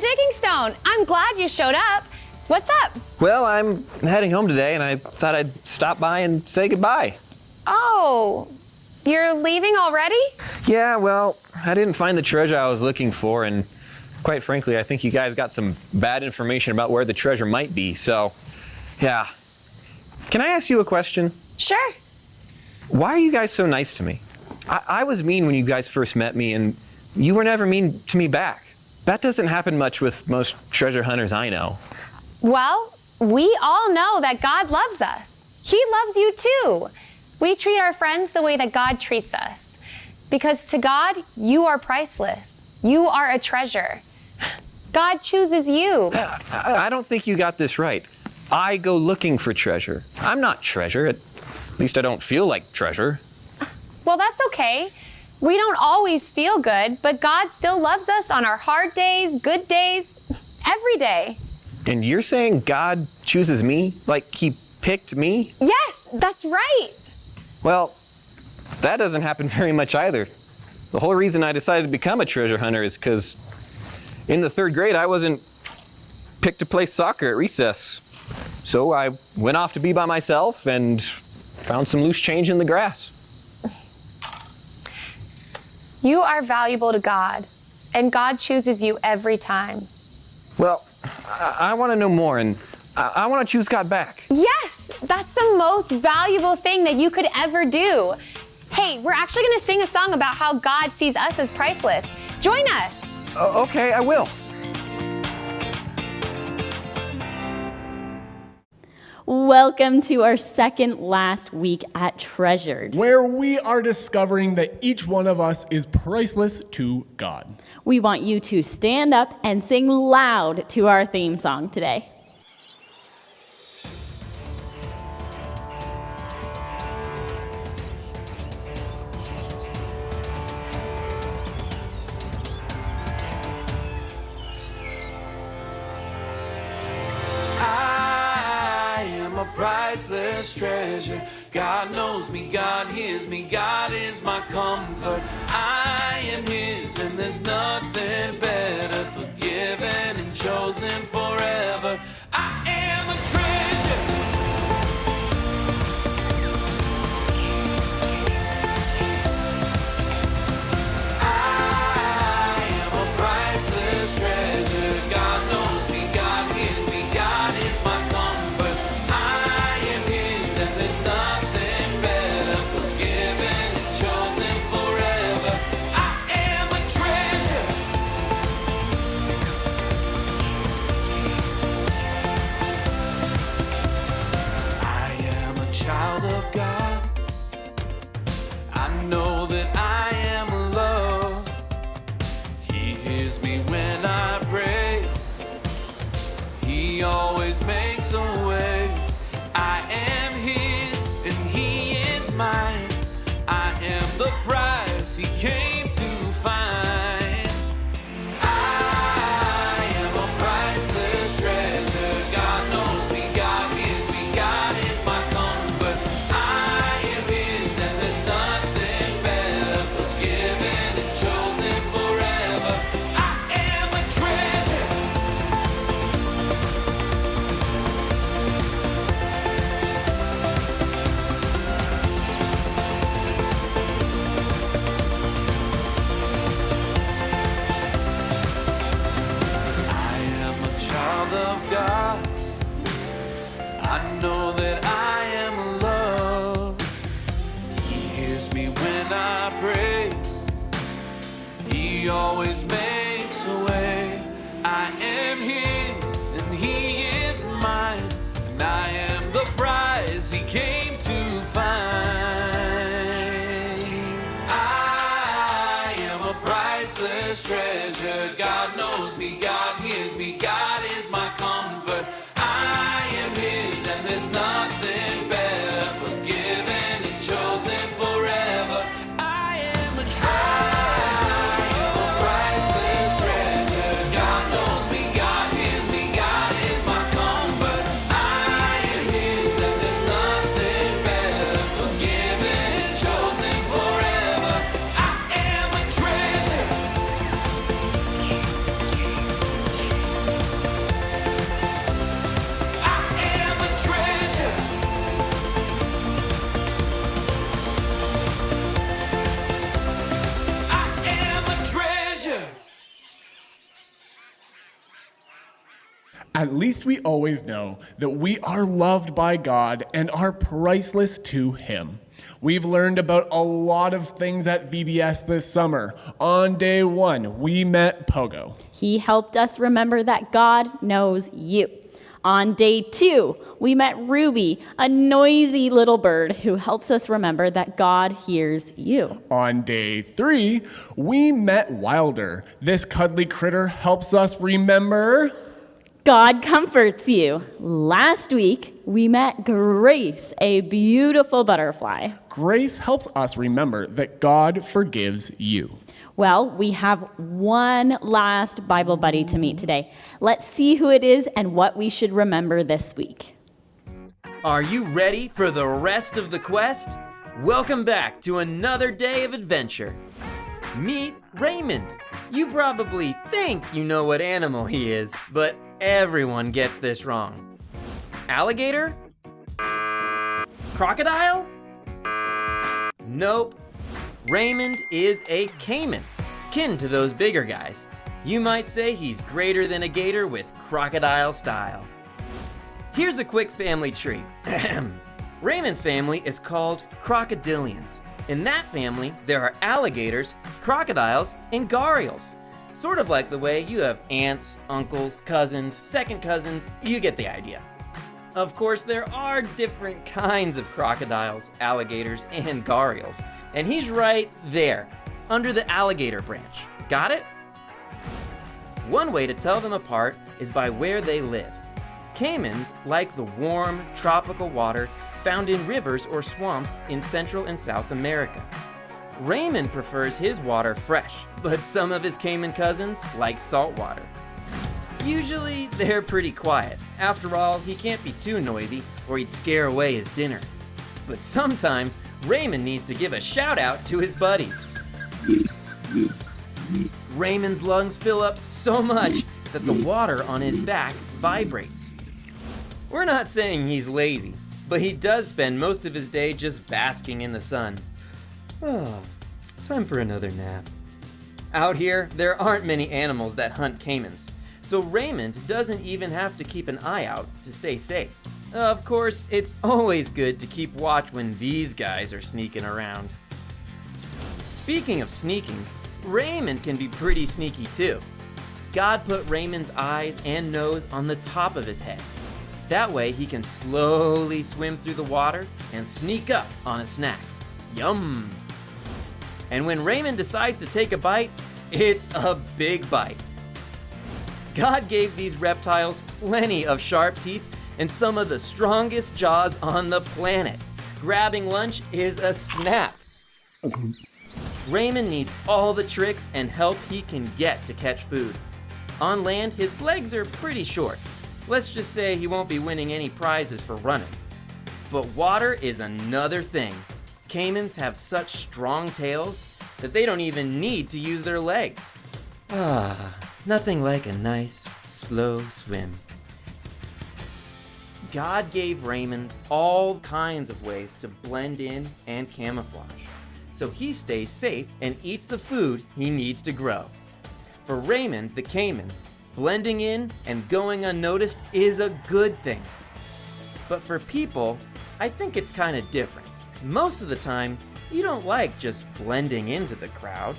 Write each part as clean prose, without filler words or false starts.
Digging Stone. I'm glad you showed up. What's up? Well, I'm heading home today, and I thought I'd stop by and say goodbye. Oh, you're leaving already? Yeah, well, I didn't find the treasure I was looking for, and quite frankly, I think you guys got some bad information about where the treasure might be, so, yeah. Can I ask you a question? Sure. Why are you guys so nice to me? I was mean when you guys first met me, and you were never mean to me back. That doesn't happen much with most treasure hunters I know. Well, we all know that God loves us. He loves you too. We treat our friends the way that God treats us. Because to God, you are priceless. You are a treasure. God chooses you. I don't think you got this right. I go looking for treasure. I'm not treasure. At least I don't feel like treasure. Well, that's okay. We don't always feel good, but God still loves us on our hard days, good days, every day. And you're saying God chooses me? Like he picked me? Yes, that's right. Well, that doesn't happen very much either. The whole reason I decided to become a treasure hunter is because in the 3rd grade I wasn't picked to play soccer at recess. So I went off to be by myself and found some loose change in the grass. You are valuable to God, and God chooses you every time. Well, I want to know more, and I want to choose God back. Yes, that's the most valuable thing that you could ever do. Hey, we're actually going to sing a song about how God sees us as priceless. Join us. Okay, I will. Welcome to our second last week at Treasured, where we are discovering that each one of us is priceless to God. We want you to stand up and sing loud to our theme song today. Priceless treasure. God knows me, God hears me, God is my comfort. I am His, and there's nothing better. Forgiven and chosen forever. I am a treasure. I am a priceless treasure. God knows me, God hears me, God is my comfort. Child of God, I know that I am loved. He hears me when I pray. He always makes a way. I am His and He is mine. I am the prize He came to find. I am a priceless treasure. God knows me, God hears me, God is my comfort. I am His and there's nothing better. Forgiven and chosen forever. I am a treasure. I am a child of God. I know that I am loved. He hears me when I pray. He always makes a way. I am His and He is mine. And I am the prize He came to find. I am a priceless treasure. God knows me, God hears me, God is my comfort. I am His and there's nothing better. Forgiven and chosen forever. I am a treasure. I am a priceless treasure. God knows me, God hears me, God is my comfort. I am His and there's nothing better. Forgiven and chosen forever. I am a treasure. at least we always know that we are loved by God and are priceless to Him. We've learned about a lot of things at VBS this summer. On day 1, we met Pogo. He helped us remember that God knows you. On day 2, we met Ruby, a noisy little bird who helps us remember that God hears you. On day 3, we met Wilder. This cuddly critter helps us remember God comforts you. Last week, we met Grace, a beautiful butterfly. Grace helps us remember that God forgives you. Well, we have one last Bible buddy to meet today. Let's see who it is and what we should remember this week. Are you ready for the rest of the quest? Welcome back to another day of adventure. Meet Raymond. You probably think you know what animal he is, but everyone gets this wrong. Alligator? Crocodile? Nope. Raymond is a caiman, kin to those bigger guys. You might say he's greater than a gator with crocodile style. Here's a quick family tree. Raymond's family is called crocodilians. In that family, there are alligators, crocodiles, and gharials. Sort of like the way you have aunts, uncles, cousins, second cousins, you get the idea. Of course, there are different kinds of crocodiles, alligators, and gharials. And he's right there, under the alligator branch. Got it? One way to tell them apart is by where they live. Caimans like the warm, tropical water found in rivers or swamps in Central and South America. Raymond prefers his water fresh, but some of his caiman cousins like salt water. Usually, they're pretty quiet. After all, he can't be too noisy or he'd scare away his dinner. But sometimes, Raymond needs to give a shout out to his buddies. Raymond's lungs fill up so much that the water on his back vibrates. We're not saying he's lazy, but he does spend most of his day just basking in the sun. Oh, time for another nap. Out here, there aren't many animals that hunt caimans, so Raymond doesn't even have to keep an eye out to stay safe. Of course, it's always good to keep watch when these guys are sneaking around. Speaking of sneaking, Raymond can be pretty sneaky too. God put Raymond's eyes and nose on the top of his head. That way he can slowly swim through the water and sneak up on a snack. Yum! And when Raymond decides to take a bite, it's a big bite. God gave these reptiles plenty of sharp teeth and some of the strongest jaws on the planet. Grabbing lunch is a snap. Raymond needs all the tricks and help he can get to catch food. On land, his legs are pretty short. Let's just say he won't be winning any prizes for running. But water is another thing. Caimans have such strong tails that they don't even need to use their legs. Nothing like a nice, slow swim. God gave Raymond all kinds of ways to blend in and camouflage, so he stays safe and eats the food he needs to grow. For Raymond the caiman, blending in and going unnoticed is a good thing. But for people, I think it's kind of different. Most of the time, you don't like just blending into the crowd.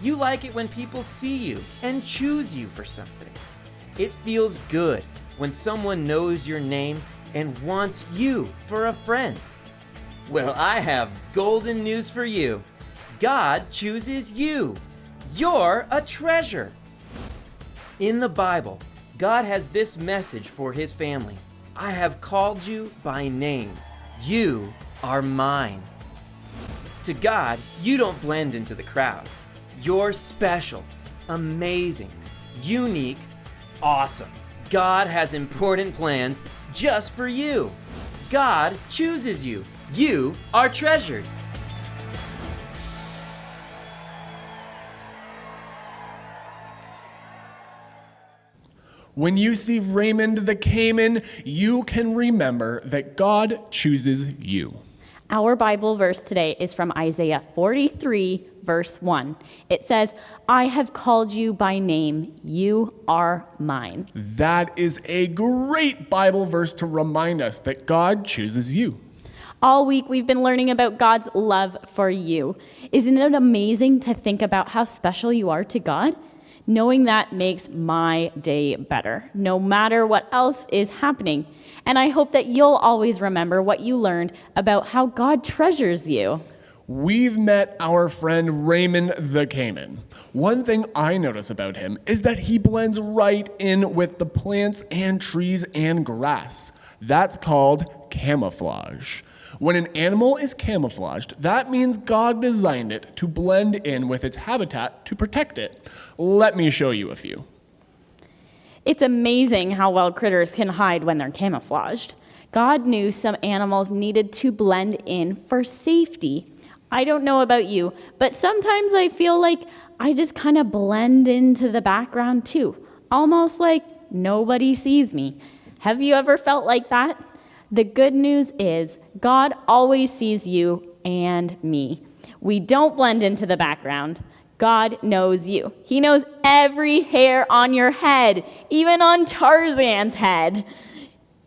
You like it when people see you and choose you for something. It feels good when someone knows your name and wants you for a friend. Well, I have golden news for you. God chooses you. You're a treasure. In the Bible, God has this message for his family. I have called you by name. You are mine. To God, you don't blend into the crowd. You're special, amazing, unique, awesome. God has important plans just for you. God chooses you. You are treasured. When you see Raymond the Caiman, you can remember that God chooses you. Our Bible verse today is from Isaiah 43, verse 1. It says, I have called you by name. You are mine. That is a great Bible verse to remind us that God chooses you. All week, we've been learning about God's love for you. Isn't it amazing to think about how special you are to God? Knowing that makes my day better, no matter what else is happening. And I hope that you'll always remember what you learned about how God treasures you. We've met our friend Raymond the Cayman. One thing I notice about him is that he blends right in with the plants and trees and grass. That's called camouflage. When an animal is camouflaged, that means God designed it to blend in with its habitat to protect it. Let me show you a few. It's amazing how well critters can hide when they're camouflaged. God knew some animals needed to blend in for safety. I don't know about you, but sometimes I feel like I just kind of blend into the background too, almost like nobody sees me. Have you ever felt like that? The good news is God always sees you and me. We don't blend into the background. God knows you. He knows every hair on your head, even on Tarzan's head.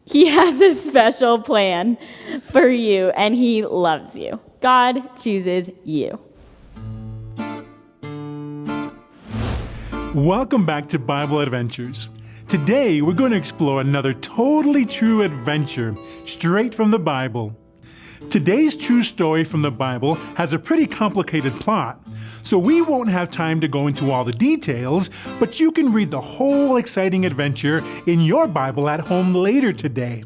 He has a special plan for you, and he loves you. God chooses you. Welcome back to Bible Adventures. Today, we're going to explore another totally true adventure straight from the Bible. Today's true story from the Bible has a pretty complicated plot, so we won't have time to go into all the details, but you can read the whole exciting adventure in your Bible at home later today.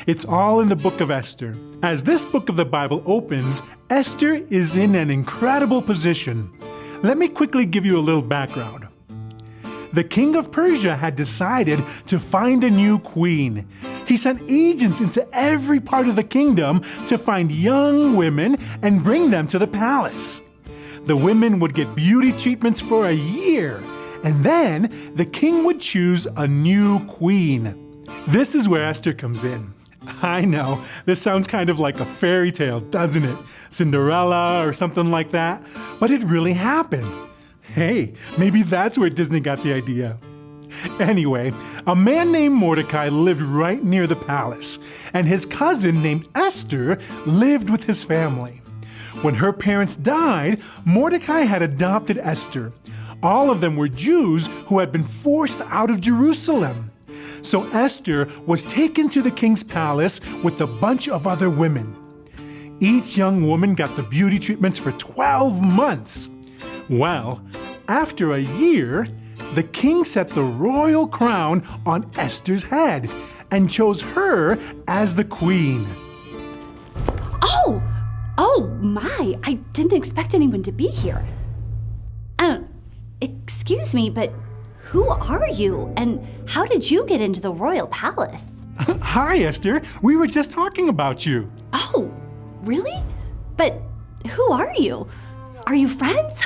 It's all in the book of Esther. As this book of the Bible opens, Esther is in an incredible position. Let me quickly give you a little background. The king of Persia had decided to find a new queen. He sent agents into every part of the kingdom to find young women and bring them to the palace. The women would get beauty treatments for a year, and then the king would choose a new queen. This is where Esther comes in. I know, this sounds kind of like a fairy tale, doesn't it? Cinderella or something like that, but it really happened. Hey, maybe that's where Disney got the idea. Anyway, a man named Mordecai lived right near the palace, and his cousin named Esther lived with his family. When her parents died, Mordecai had adopted Esther. All of them were Jews who had been forced out of Jerusalem. So Esther was taken to the king's palace with a bunch of other women. Each young woman got the beauty treatments for 12 months. Well, after a year, the king set the royal crown on Esther's head and chose her as the queen. Oh my, I didn't expect anyone to be here. Excuse me, but who are you? And how did you get into the royal palace? Hi, Esther. We were just talking about you. Oh, really? But who are you? Are you friends?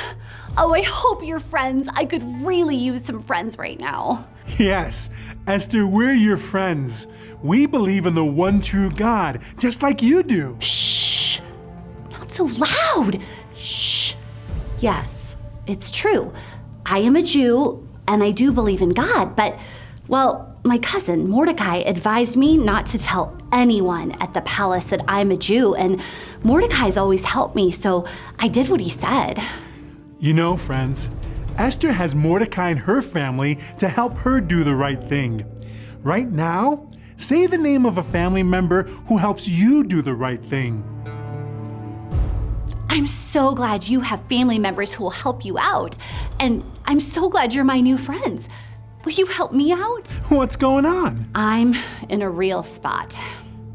Oh, I hope you're friends. I could really use some friends right now. Yes, Esther, we're your friends. We believe in the one true God, just like you do. Shh! Not so loud! Shh! Yes, it's true. I am a Jew, and I do believe in God, but, well, my cousin Mordecai advised me not to tell anyone at the palace that I'm a Jew, and Mordecai's always helped me, so I did what he said. You know, friends, Esther has Mordecai and her family to help her do the right thing. Right now, say the name of a family member who helps you do the right thing. I'm so glad you have family members who will help you out, and I'm so glad you're my new friends. Will you help me out? What's going on? I'm in a real spot.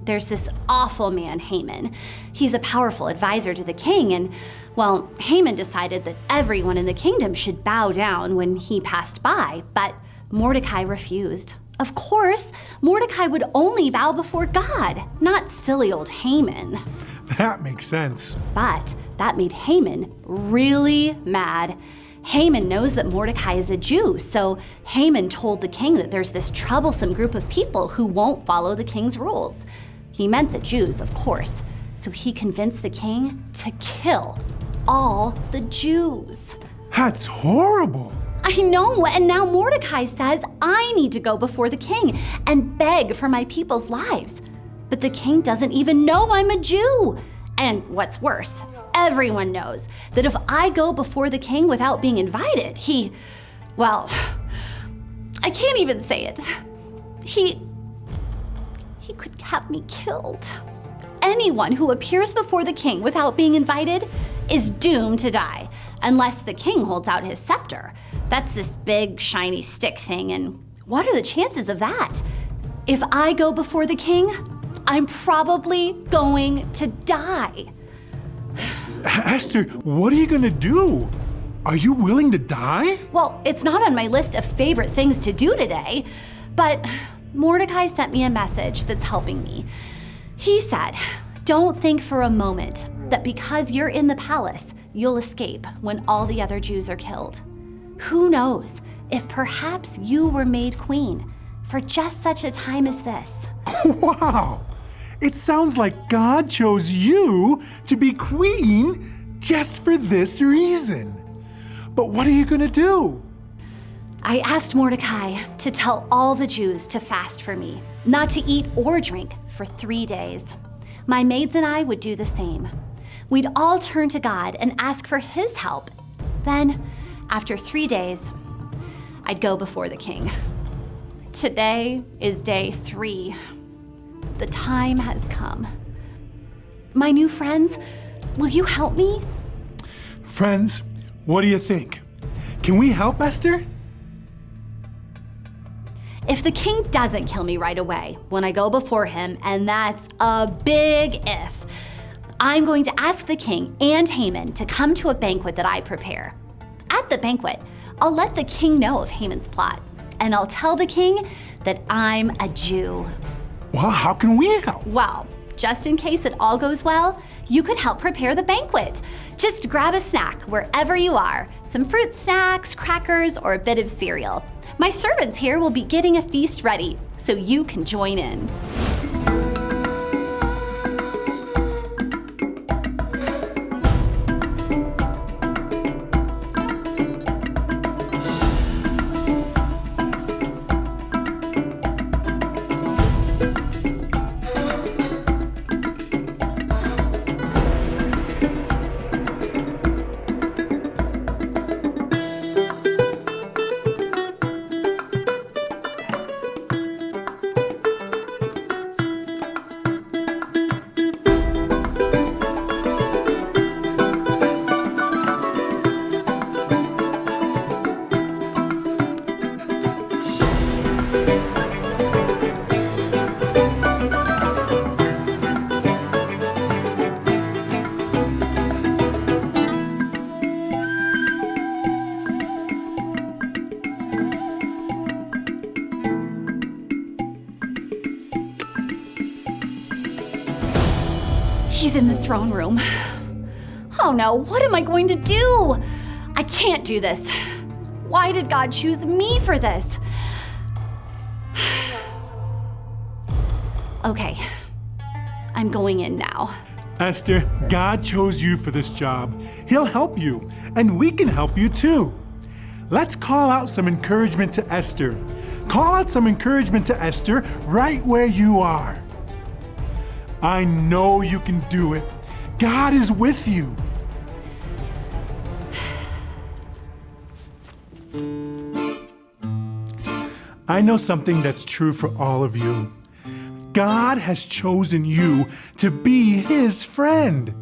There's this awful man, Haman. He's a powerful advisor to the king, and, well, Haman decided that everyone in the kingdom should bow down when he passed by, but Mordecai refused. Of course, Mordecai would only bow before God, not silly old Haman. That makes sense. But that made Haman really mad. Haman knows that Mordecai is a Jew, so Haman told the king that there's this troublesome group of people who won't follow the king's rules. He meant the Jews, of course. So he convinced the king to kill all the Jews. That's horrible. I know, and now Mordecai says I need to go before the king and beg for my people's lives. But the king doesn't even know I'm a Jew. And what's worse, everyone knows that if I go before the king without being invited, well, I can't even say it. He could have me killed. Anyone who appears before the king without being invited is doomed to die, unless the king holds out his scepter. That's this big, shiny stick thing, and what are the chances of that? If I go before the king, I'm probably going to die. Esther, what are you going to do? Are you willing to die? Well, it's not on my list of favorite things to do today, but Mordecai sent me a message that's helping me. He said, don't think for a moment that because you're in the palace, you'll escape when all the other Jews are killed. Who knows if perhaps you were made queen for just such a time as this. Wow! It sounds like God chose you to be queen just for this reason. But what are you going to do? I asked Mordecai to tell all the Jews to fast for me, not to eat or drink for 3 days. My maids and I would do the same. We'd all turn to God and ask for his help. Then, after 3 days, I'd go before the king. Today is day 3. The time has come. My new friends, will you help me? Friends, what do you think? Can we help Esther? If the king doesn't kill me right away when I go before him, and that's a big if, I'm going to ask the king and Haman to come to a banquet that I prepare. At the banquet, I'll let the king know of Haman's plot, and I'll tell the king that I'm a Jew. Well, how can we help? Well, just in case it all goes well, you could help prepare the banquet. Just grab a snack wherever you are, some fruit snacks, crackers, or a bit of cereal. My servants here will be getting a feast ready, so you can join in. He's in the throne room. Oh no, what am I going to do? I can't do this. Why did God choose me for this? Okay, I'm going in now. Esther, God chose you for this job. He'll help you, and we can help you too. Let's call out some encouragement to Esther. Call out some encouragement to Esther right where you are. I know you can do it. God is with you. I know something that's true for all of you. God has chosen you to be his friend.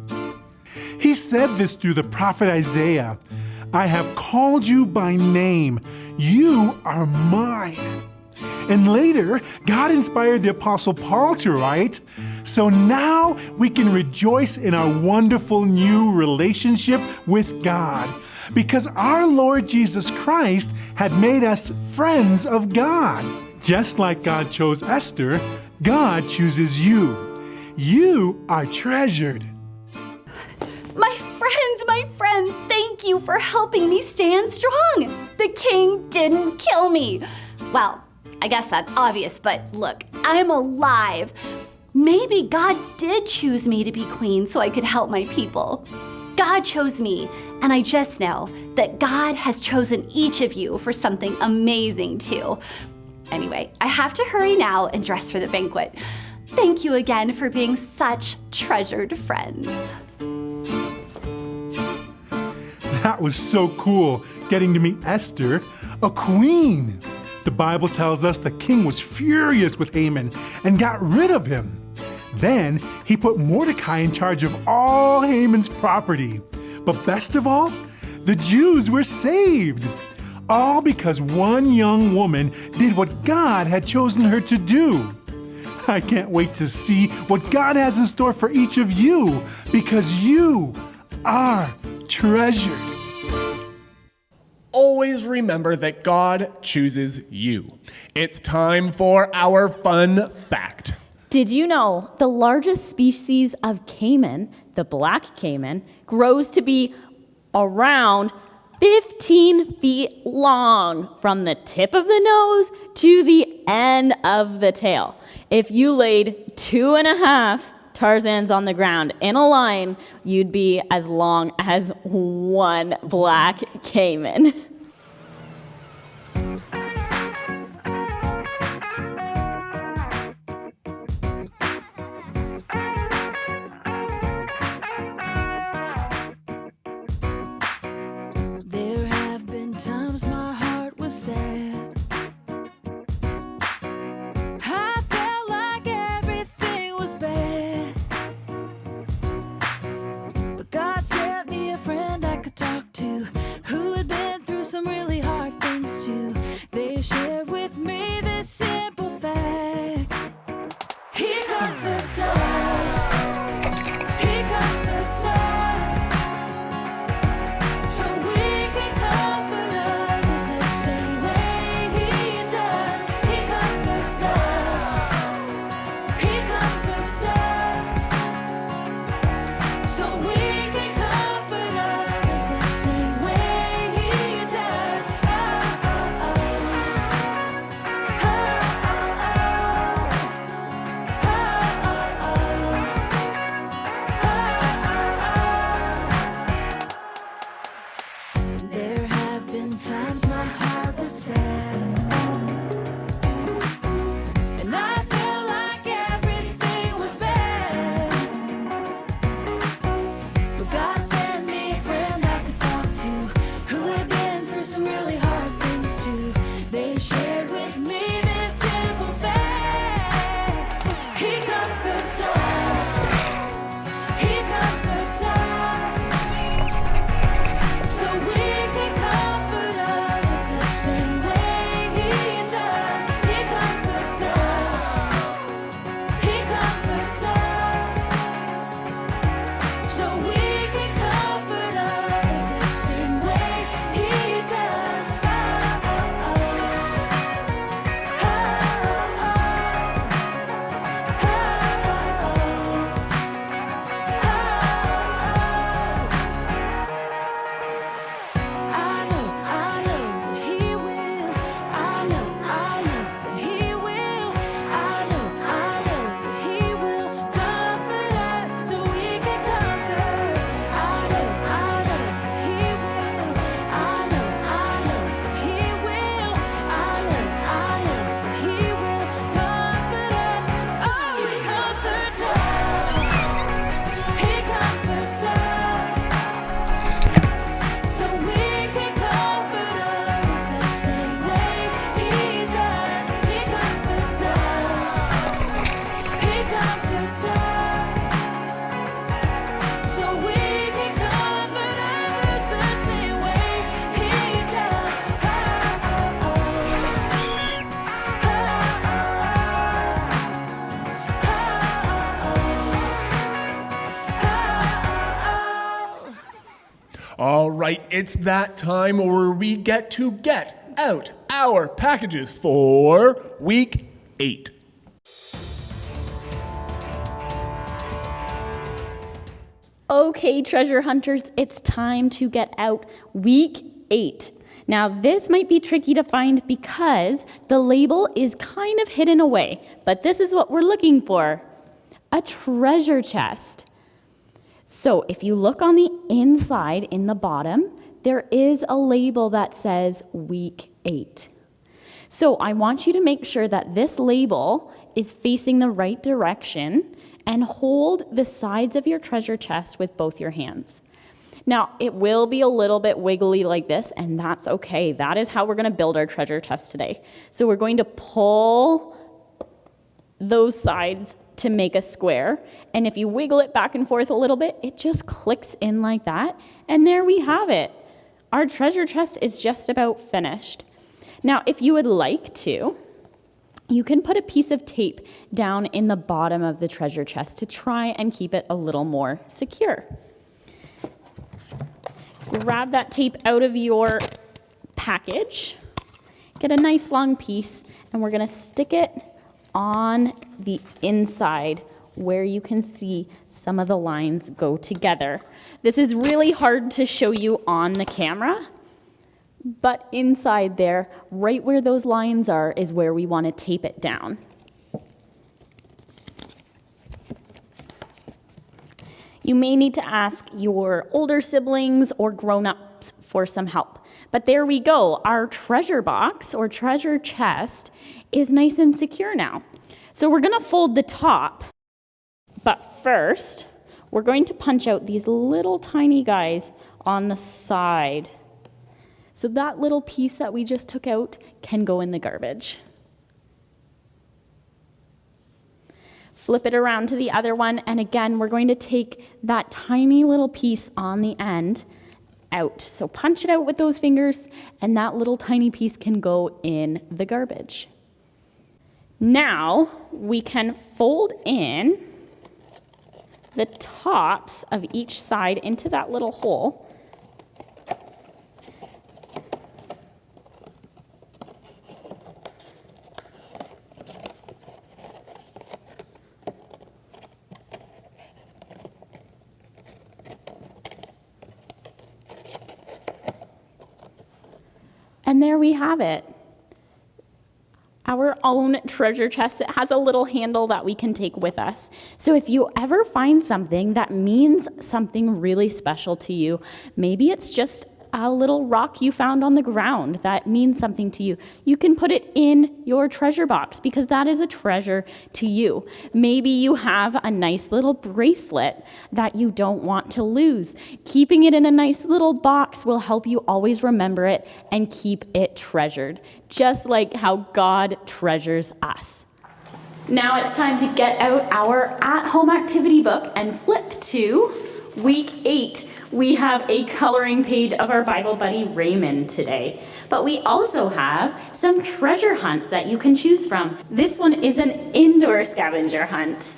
He said this through the prophet Isaiah. I have called you by name. You are mine. And later, God inspired the Apostle Paul to write, so now we can rejoice in our wonderful new relationship with God, because our Lord Jesus Christ had made us friends of God. Just like God chose Esther, God chooses you. You are treasured. My friends, thank you for helping me stand strong. The king didn't kill me. Well, I guess that's obvious, but look, I'm alive. Maybe God did choose me to be queen so I could help my people. God chose me, and I just know that God has chosen each of you for something amazing too. Anyway, I have to hurry now and dress for the banquet. Thank you again for being such treasured friends. That was so cool, getting to meet Esther, a queen. The Bible tells us the king was furious with Haman and got rid of him. Then he put Mordecai in charge of all Haman's property. But best of all, the Jews were saved. All because one young woman did what God had chosen her to do. I can't wait to see what God has in store for each of you, because you are treasured. Always remember that God chooses you. It's time for our fun fact. Did you know the largest species of caiman, the black caiman, grows to be around 15 feet long from the tip of the nose to the end of the tail? If you laid 2.5 Tarzans on the ground in a line, you'd be as long as one black caiman. There have been times my heart was sad. I felt like everything was bad. But God sent me a friend I could talk to, who had been through some really hard things too. They shared with me this simple fact: He comforts us. He comforts us. So we can comfort others the same way He does. He comforts us. He comforts us. So we can comfort others the same way He does. Oh, oh, oh. Oh, oh, oh. There have been times my heart was sad, and I felt like everything was bad. But God sent me a friend I could talk to, who had been through some really hard things too. They shared with me this simple fact: He comforts us. He comforts us. So we can comfort others the same way He does. He comforts us. He comforts us. So we can comfort others the same way He does. Oh, oh, oh. I know that He will. I know that He will. I know that He will comfort us so we can comfort. I know that He will. I know that He will. I know that He will comfort us. Oh, He comforts us. He comforts us. So we can comfort others the same way He does. He comforts us. He comforts us. So we can comfort others the same way He does. Oh, oh, oh. All right, it's that time where we get to get out our packages for week 8. Okay, treasure hunters, it's time to get out week 8. Now, this might be tricky to find because the label is kind of hidden away, but this is what we're looking for. a treasure chest. So if you look on the inside in the bottom, there is a label that says week 8. So I want you to make sure that this label is facing the right direction and hold the sides of your treasure chest with both your hands. Now, it will be a little bit wiggly like this, and that's okay. That is how we're going to build our treasure chest today. So we're going to pull those sides to make a square, and if you wiggle it back and forth a little bit, it just clicks in like that, and there we have it. Our treasure chest is just about finished. Now, if you would like to, you can put a piece of tape down in the bottom of the treasure chest to try and keep it a little more secure. Grab that tape out of your package, get a nice long piece, and we're going to stick it on the inside where you can see some of the lines go together. This is really hard to show you on the camera, but inside there, right where those lines are, is where we want to tape it down. You may need to ask your older siblings or grown-ups for some help. But there we go. Our treasure box or treasure chest is nice and secure now. So we're going to fold the top. But first, we're going to punch out these little tiny guys on the side. So that little piece that we just took out can go in the garbage. Flip it around to the other one, and again, we're going to take that tiny little piece on the end out. So punch it out with those fingers, and that little tiny piece can go in the garbage. Now, we can fold in the tops of each side into that little hole. And there we have it. Our own treasure chest. It has a little handle that we can take with us. So if you ever find something that means something really special to you, maybe it's just a little rock you found on the ground that means something to you, you can put it in your treasure box because that is a treasure to you. Maybe you have a nice little bracelet that you don't want to lose. Keeping it in a nice little box will help you always remember it and keep it treasured, just like how God treasures us. Now it's time to get out our at-home activity book and flip to week 8. We have a coloring page of our Bible buddy Raymond today, but we also have some treasure hunts that you can choose from. This one is an indoor scavenger hunt.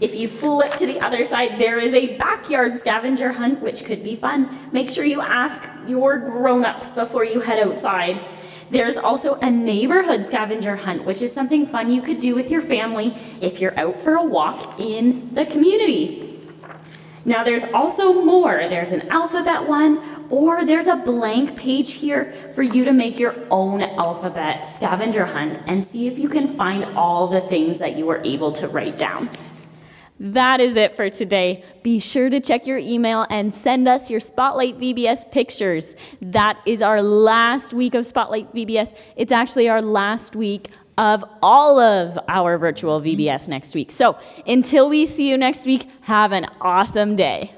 If you flip to the other side, there is a backyard scavenger hunt, which could be fun. Make sure you ask your grown-ups before you head outside. There's also a neighborhood scavenger hunt, which is something fun you could do with your family if you're out for a walk in the community. Now there's also more. There's an alphabet one, or there's a blank page here for you to make your own alphabet scavenger hunt and see if you can find all the things that you were able to write down. That is it for today. Be sure to check your email and send us your Spotlight VBS pictures. That is our last week of Spotlight VBS. It's actually our last week of all of our virtual VBS next week. So until we see you next week, have an awesome day.